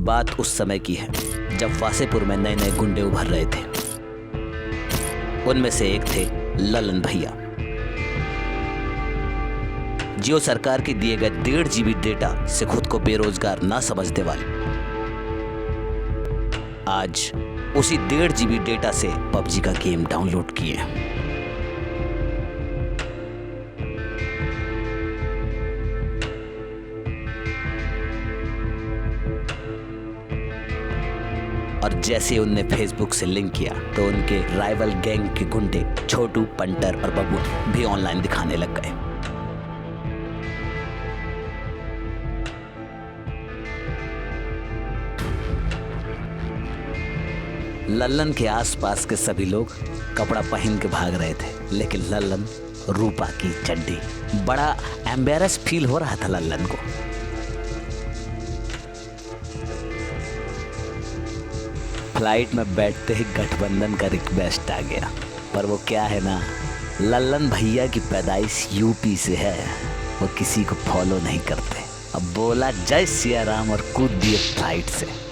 बात उस समय की है जब वासेपुर में नए नए गुंडे उभर रहे थे। उनमें से एक थे ललन भैया। जियो सरकार के दिए गए 1.5 GB डेटा से खुद को बेरोजगार ना समझने वाले आज उसी 1.5 GB डेटा से पबजी का गेम डाउनलोड किए। और जैसे उनने फेसबुक से लिंक किया तो उनके राइवल गैंग के गुंडे छोटू, पंटर और बब्बू भी ऑनलाइन दिखाने लग गए। लल्लन के आसपास के सभी लोग कपड़ा पहन के भाग रहे थे, लेकिन लल्लन रूपा की चड्डी। बड़ा एम्बेरस फील हो रहा था लल्लन को। फ्लाइट में बैठते ही गठबंधन का रिक्वेस्ट आ गया, पर वो क्या है ना, लल्लन भैया की पैदाइश यूपी से है, वो किसी को फॉलो नहीं करते। अब बोला जय सिया राम और कूद दिए फ्लाइट से।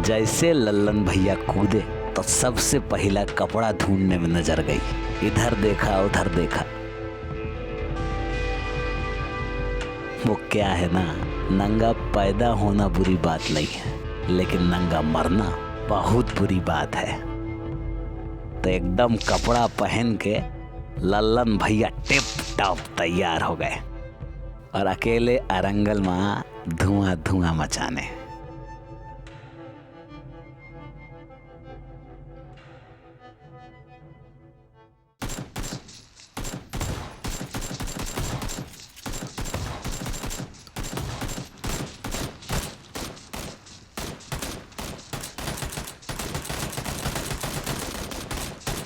जैसे लल्लन भैया कूदे तो सबसे पहला कपड़ा ढूंढने में नजर गई। इधर देखा उधर देखा। वो क्या है ना, नंगा पैदा होना बुरी बात नहीं है, लेकिन नंगा मरना बहुत बुरी बात है। तो एकदम कपड़ा पहन के लल्लन भैया टिप टॉप तैयार हो गए और अकेले अरंगल में धुआं धुआं मचाने।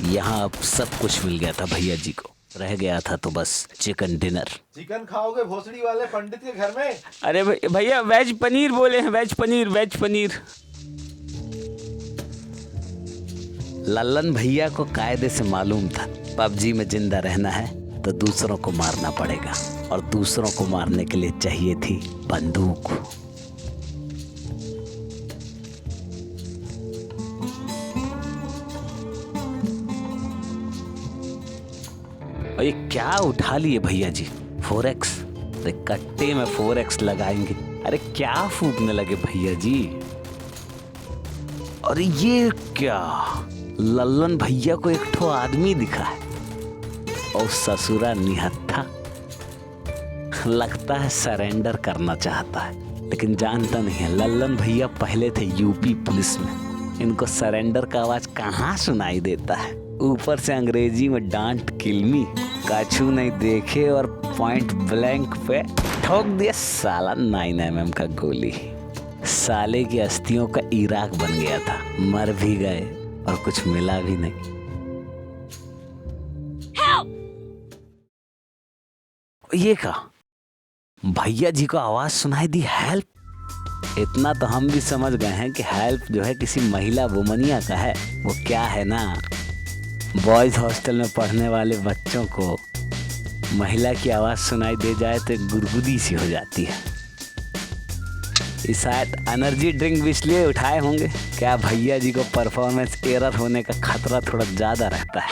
यहाँ अब सब कुछ मिल गया था भैया जी को, रह गया था तो बस चिकन डिनर। चिकन खाओगे भोसड़ी वाले पंडित के घर में? अरे भैया वेज पनीर बोले हैं, वेज पनीर। लल्लन भैया को कायदे से मालूम था पबजी में जिंदा रहना है तो दूसरों को मारना पड़ेगा, और दूसरों को मारने के लिए चाहिए थी बंदूक। और ये क्या उठा लिए भैया जी, 4x। अरे कट्टे में 4x लगाएंगे, अरे क्या फूकने लगे भैया जी। और ये क्या, लल्लन भैया को एक ठो आदमी दिखा है और ससुरा निहत्था, लगता है सरेंडर करना चाहता है, लेकिन जानता नहीं है लल्लन भैया पहले थे यूपी पुलिस में, इनको सरेंडर का आवाज कहाँ सुनाई देता है। ऊपर से अंग्रेजी में डांट किल्मी, काछू नहीं देखे और पॉइंट ब्लैंक पे ठोक दिया साला 9mm का गोली। साले की अस्थियों का इराक बन गया था, मर भी गए और कुछ मिला भी नहीं। ये कहा भैया जी को आवाज सुनाई दी, हेल्प। इतना तो हम भी समझ गए हैं कि हेल्प जो है किसी महिला वुमनिया का है। वो क्या है ना, बॉयज हॉस्टल में पढ़ने वाले बच्चों को महिला की आवाज सुनाई दे जाए तो गुदगुदी सी हो जाती है। इस शायद एनर्जी ड्रिंक भी इसलिए उठाए होंगे, क्या भैया जी को परफॉर्मेंस एरर होने का खतरा थोड़ा ज्यादा रहता है।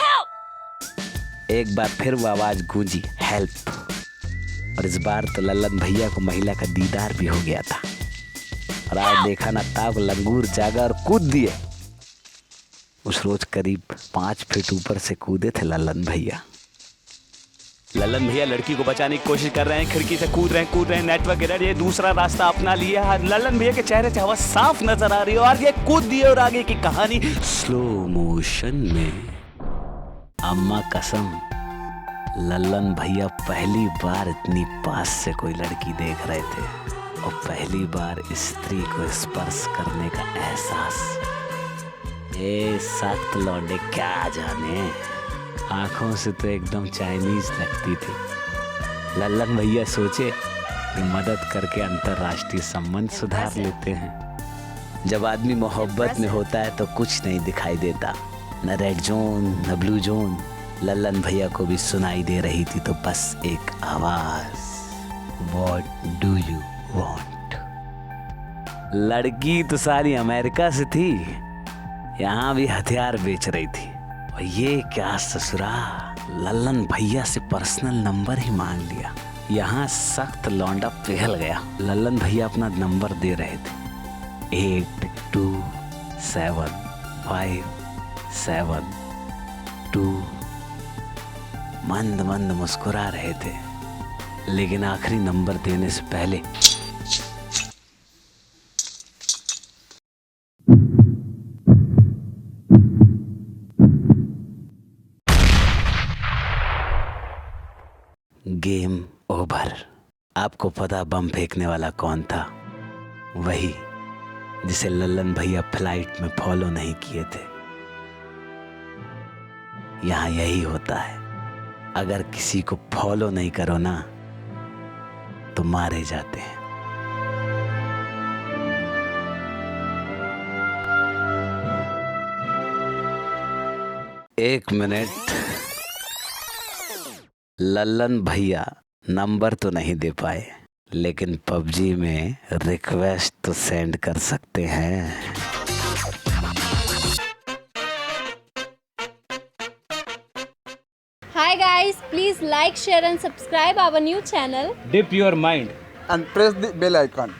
एक बार फिर वो आवाज गूंजी, हेल्प। और इस बार तो लल्लन भैया को महिला का दीदार भी हो गया था। और आज देखा ना ताक लंगूर जागा और कूद दिए। उस रोज करीब 5 फीट ऊपर से कूदे थे लल्लन भैया। लल्लन भैया लड़की को बचाने की कोशिश कर रहे हैं, खिड़की से कूद रहे हैं, नेटवर्क एरर, ये दूसरा रास्ता अपना लिया। लल्लन भैया के चेहरे से हवा साफ नजर आ रही है और ये कूद दिए और आगे की कहानी स्लो मोशन में। अम्मा कसम, लल्लन भैया पहली बार इतनी पास से कोई लड़की देख रहे थे और पहली बार स्त्री को स्पर्श करने का एहसास। ये सख्त लौंडे क्या जाने, आंखों से तो एकदम चाइनीज लगती थी। लल्लन भैया सोचे कि मदद करके अंतर्राष्ट्रीय संबंध सुधार लेते हैं। जब आदमी मोहब्बत में होता है तो कुछ नहीं दिखाई देता, न रेड जोन न ब्लू जोन। लल्लन भैया को भी सुनाई दे रही थी तो बस एक आवाज, व्हाट डू यू वांट। लड़की तो सारी अमेरिका से थी, यहाँ भी हथियार बेच रही थी। और ये क्या ससुरा, लल्लन भैया से पर्सनल नंबर ही मांग लिया। यहाँ सख्त लौंडा पिघल गया। लल्लन भैया अपना नंबर दे रहे थे, 827572। मंद मंद मुस्कुरा रहे थे, लेकिन आखिरी नंबर देने से पहले गेम ओवर। आपको पता बम फेंकने वाला कौन था? वही जिसे लल्लन भैया फ्लाइट में फॉलो नहीं किए थे। यहाँ यही होता है, अगर किसी को फॉलो नहीं करो ना तो मारे जाते हैं। एक मिनट, लल्लन भैया नंबर तो नहीं दे पाए, लेकिन पबजी में रिक्वेस्ट तो सेंड कर सकते हैं। Hi guys, please like, share and subscribe our new channel. Dip your mind and press the bell icon.